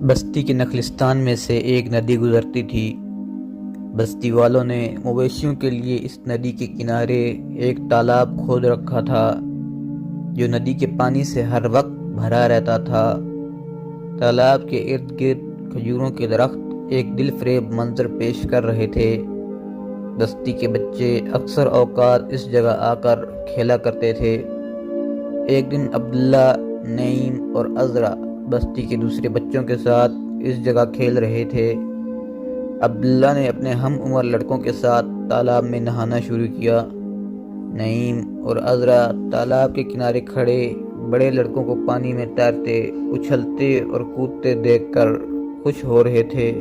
بستی کے نخلستان میں سے ایک ندی گزرتی تھی۔ بستی والوں نے مویشیوں کے لیے اس ندی کے کنارے ایک تالاب کھود رکھا تھا جو ندی کے پانی سے ہر وقت بھرا رہتا تھا۔ تالاب کے ارد گرد کھجوروں کے درخت ایک دل فریب منظر پیش کر رہے تھے۔ بستی کے بچے اکثر اوقات اس جگہ آ کر کھیلا کرتے تھے۔ ایک دن عبداللہ، نعیم اور عذرا بستی کے دوسرے بچوں کے ساتھ اس جگہ کھیل رہے تھے۔ عبداللہ نے اپنے ہم عمر لڑکوں کے ساتھ تالاب میں نہانا شروع کیا۔ نعیم اور عذرا تالاب کے کنارے کھڑے بڑے لڑکوں کو پانی میں تیرتے، اچھلتے اور کودتے دیکھ کر خوش ہو رہے تھے۔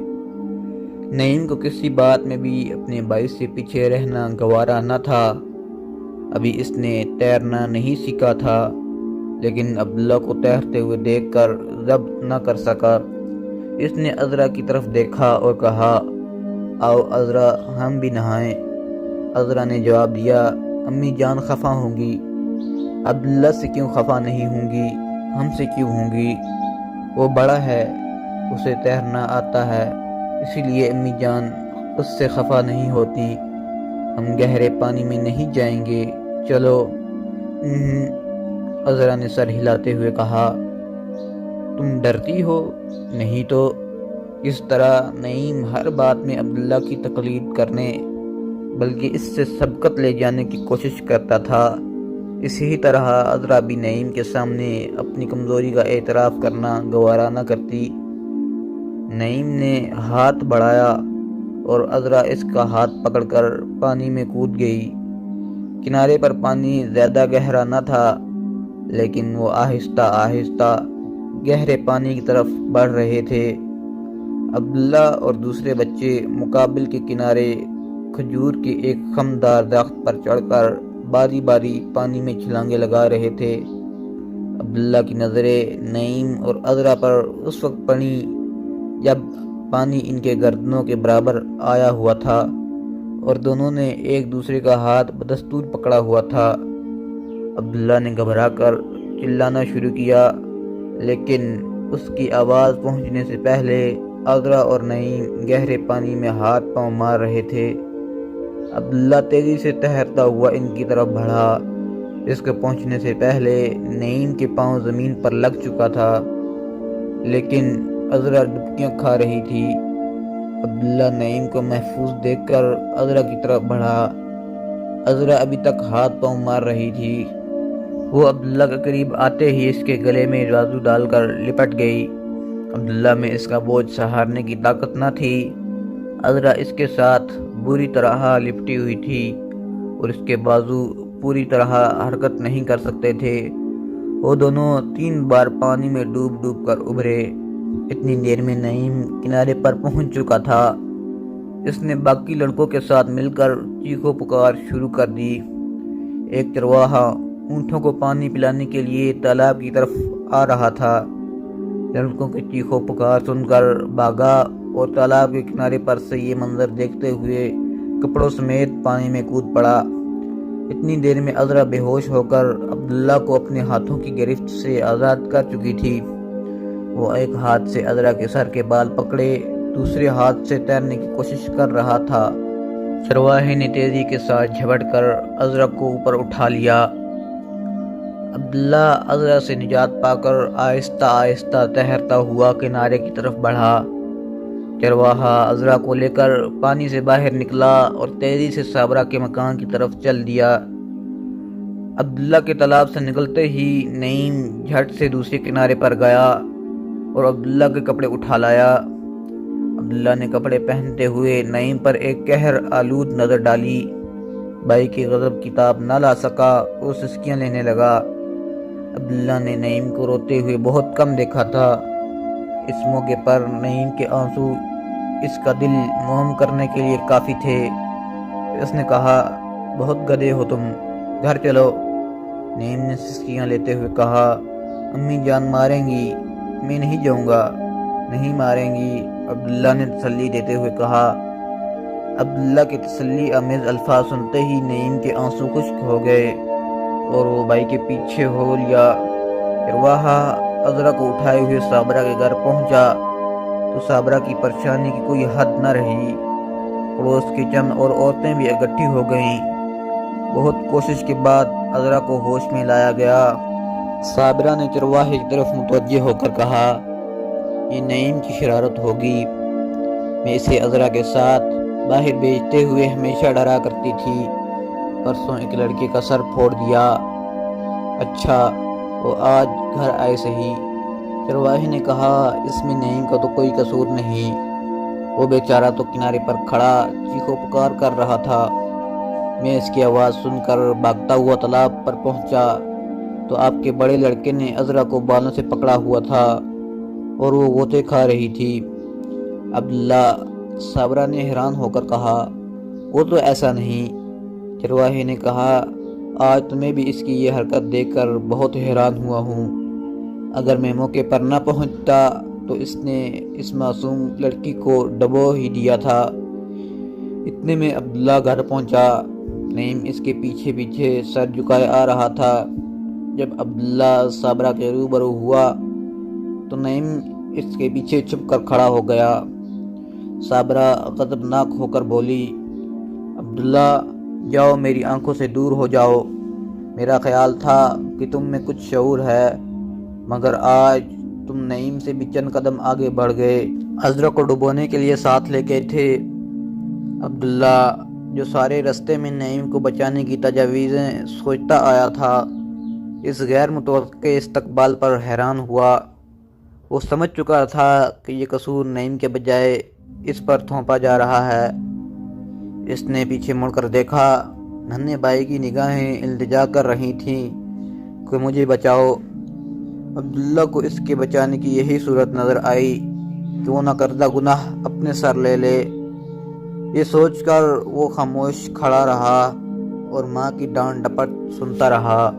نعیم کو کسی بات میں بھی اپنے بھائی سے پیچھے رہنا گوارا نہ تھا۔ ابھی اس نے تیرنا نہیں سیکھا تھا، لیکن عبداللہ کو تیرتے ہوئے دیکھ کر ضبط نہ کر سکا۔ اس نے عذرا کی طرف دیکھا اور کہا، آؤ عذرا، ہم بھی نہائیں۔ عذرا نے جواب دیا، امی جان خفا ہوں گی۔ عبداللہ سے کیوں خفا نہیں ہوں گی؟ ہم سے کیوں ہوں گی؟ وہ بڑا ہے، اسے تیرنا آتا ہے، اسی لیے امی جان اس سے خفا نہیں ہوتی۔ ہم گہرے پانی میں نہیں جائیں گے، چلو۔ عذرا نے سر ہلاتے ہوئے کہا، تم ڈرتی ہو؟ نہیں تو۔ اس طرح نعیم ہر بات میں عبداللہ کی تقلید کرنے بلکہ اس سے سبقت لے جانے کی کوشش کرتا تھا۔ اسی طرح عذرا بھی نعیم کے سامنے اپنی کمزوری کا اعتراف کرنا گوارا نہ کرتی۔ نعیم نے ہاتھ بڑھایا اور عذرا اس کا ہاتھ پکڑ کر پانی میں کود گئی۔ کنارے پر پانی زیادہ گہرا نہ تھا، لیکن وہ آہستہ آہستہ گہرے پانی کی طرف بڑھ رہے تھے۔ عبداللہ اور دوسرے بچے مقابل کے کنارے کھجور کے ایک خمدار درخت پر چڑھ کر باری باری پانی میں چھلانگیں لگا رہے تھے۔ عبداللہ کی نظریں نعیم اور عذرا پر اس وقت پڑی جب پانی ان کے گردنوں کے برابر آیا ہوا تھا اور دونوں نے ایک دوسرے کا ہاتھ بدستور پکڑا ہوا تھا۔ عبداللہ نے گھبرا کر چلانا شروع کیا، لیکن اس کی آواز پہنچنے سے پہلے عذرا اور نعیم گہرے پانی میں ہاتھ پاؤں مار رہے تھے۔ عبداللہ تیزی سے تیرتا ہوا ان کی طرف بڑھا۔ اس کے پہنچنے سے پہلے نعیم کے پاؤں زمین پر لگ چکا تھا، لیکن عذرا ڈبکیاں کھا رہی تھی۔ عبداللہ نعیم کو محفوظ دیکھ کر عذرا کی طرف بڑھا۔ عذرا ابھی تک ہاتھ پاؤں مار رہی تھی۔ وہ عبداللہ کے قریب آتے ہی اس کے گلے میں بازو ڈال کر لپٹ گئی۔ عبداللہ میں اس کا بوجھ سہارنے کی طاقت نہ تھی۔ عذرا اس کے ساتھ بری طرح لپٹی ہوئی تھی اور اس کے بازو پوری طرح حرکت نہیں کر سکتے تھے۔ وہ دونوں 3 بار پانی میں ڈوب ڈوب کر ابھرے۔ اتنی دیر میں نعیم کنارے پر پہنچ چکا تھا۔ اس نے باقی لڑکوں کے ساتھ مل کر چیخو پکار شروع کر دی۔ ایک چرواہا اونٹوں کو پانی پلانے کے لیے تالاب کی طرف آ رہا تھا۔ لڑکوں کے چیخو پکار سن کر بھاگا اور تالاب کے کنارے پر سے یہ منظر دیکھتے ہوئے کپڑوں سمیت پانی میں کود پڑا۔ اتنی دیر میں عذرا بے ہوش ہو کر عبداللہ کو اپنے ہاتھوں کی گرفت سے آزاد کر چکی تھی۔ وہ ایک ہاتھ سے عذرا کے سر کے بال پکڑے، دوسرے ہاتھ سے تیرنے کی کوشش کر رہا تھا۔ چرواہے نے تیزی کے ساتھ جھپٹ کر عذرا کو اوپر اٹھا لیا۔ عبداللہ عذرا سے نجات پا کر آہستہ آہستہ تیرتا ہوا کنارے کی طرف بڑھا۔ چرواہا عذرا کو لے کر پانی سے باہر نکلا اور تیزی سے صابرہ کے مکان کی طرف چل دیا۔ عبداللہ کے تالاب سے نکلتے ہی نعیم جھٹ سے دوسرے کنارے پر گیا اور عبداللہ کے کپڑے اٹھا لایا۔ عبداللہ نے کپڑے پہنتے ہوئے نعیم پر ایک قہر آلود نظر ڈالی۔ بھائی کی غضب کی تاب نہ لا سکا، وہ سسکیاں لینے لگا۔ عبداللہ نے نعیم کو روتے ہوئے بہت کم دیکھا تھا۔ اس موقع پر نعیم کے آنسو اس کا دل موم کرنے کے لیے کافی تھے۔ اس نے کہا، بہت گدھے ہو تم، گھر چلو۔ نعیم نے سسکیاں لیتے ہوئے کہا، امی جان ماریں گی، میں نہیں جاؤں گا۔ نہیں ماریں گی، عبداللہ نے تسلی دیتے ہوئے کہا۔ عبداللہ کے تسلی آمیز الفاظ سنتے ہی نعیم کے آنسو خشک ہو گئے اور وہ بھائی کے پیچھے ہو لیا۔ چرواہا عذرا کو اٹھائے ہوئے صابرہ کے گھر پہنچا۔ تو صابرہ کی پریشانی کی کوئی حد نہ رہی۔ پڑوس کی چند اور عورتیں بھی اکٹھی ہو گئیں۔ بہت کوشش کے بعد عذرا کو ہوش میں لایا گیا۔ صابرہ نے چرواہے کی طرف متوجہ ہو کر کہا، یہ نعیم کی شرارت ہوگی، میں اسے عذرا کے ساتھ باہر بھیجتے ہوئے ہمیشہ ڈرا کرتی تھی، پرسوں ایک لڑکے کا سر پھوڑ دیا۔ اچھا وہ آج گھر آئے صحیح۔ چرواہے نے کہا، اس میں نعیم کا تو کوئی قصور نہیں، وہ بیچارہ تو کنارے پر کھڑا چیخو پکار کر رہا تھا۔ میں اس کی آواز سن کر بھاگتا ہوا تالاب پر پہنچا تو آپ کے بڑے لڑکے نے عذرا کو بالوں سے پکڑا ہوا تھا اور وہ غوطے کھا رہی تھی۔ عبداللہ، صابرہ نے حیران ہو کر کہا، وہ تو ایسا نہیں۔ چرواہے نے کہا، آج تمہیں بھی اس کی یہ حرکت دیکھ کر بہت حیران ہوا ہوں۔ اگر میں موقع پر نہ پہنچتا تو اس نے اس معصوم لڑکی کو ڈبو ہی دیا تھا۔ اتنے میں عبداللہ گھر پہنچا۔ نعیم اس کے پیچھے پیچھے سر جھکائے آ رہا تھا۔ جب عبداللہ صابرہ کے روبرو ہوا تو نعیم اس کے پیچھے چھپ کر کھڑا ہو گیا۔ صابرہ غضبناک ہو کر بولی، عبداللہ جاؤ، میری آنکھوں سے دور ہو جاؤ۔ میرا خیال تھا کہ تم میں کچھ شعور ہے، مگر آج تم نعیم سے بھی چند قدم آگے بڑھ گئے۔ عذرا کو ڈبونے کے لیے ساتھ لے گئے تھے۔ عبداللہ، جو سارے رستے میں نعیم کو بچانے کی تجاویزیں سوچتا آیا تھا، اس غیر متوقع استقبال پر حیران ہوا۔ وہ سمجھ چکا تھا کہ یہ قصور نعیم کے بجائے اس پر تھوپا جا رہا ہے۔ اس نے پیچھے مڑ کر دیکھا، ننھے بھائی کی نگاہیں التجا کر رہی تھیں کہ مجھے بچاؤ۔ عبداللہ کو اس کے بچانے کی یہی صورت نظر آئی کہ وہ نہ کردہ گناہ اپنے سر لے لے۔ یہ سوچ کر وہ خاموش کھڑا رہا اور ماں کی ڈانٹ ڈپٹ سنتا رہا۔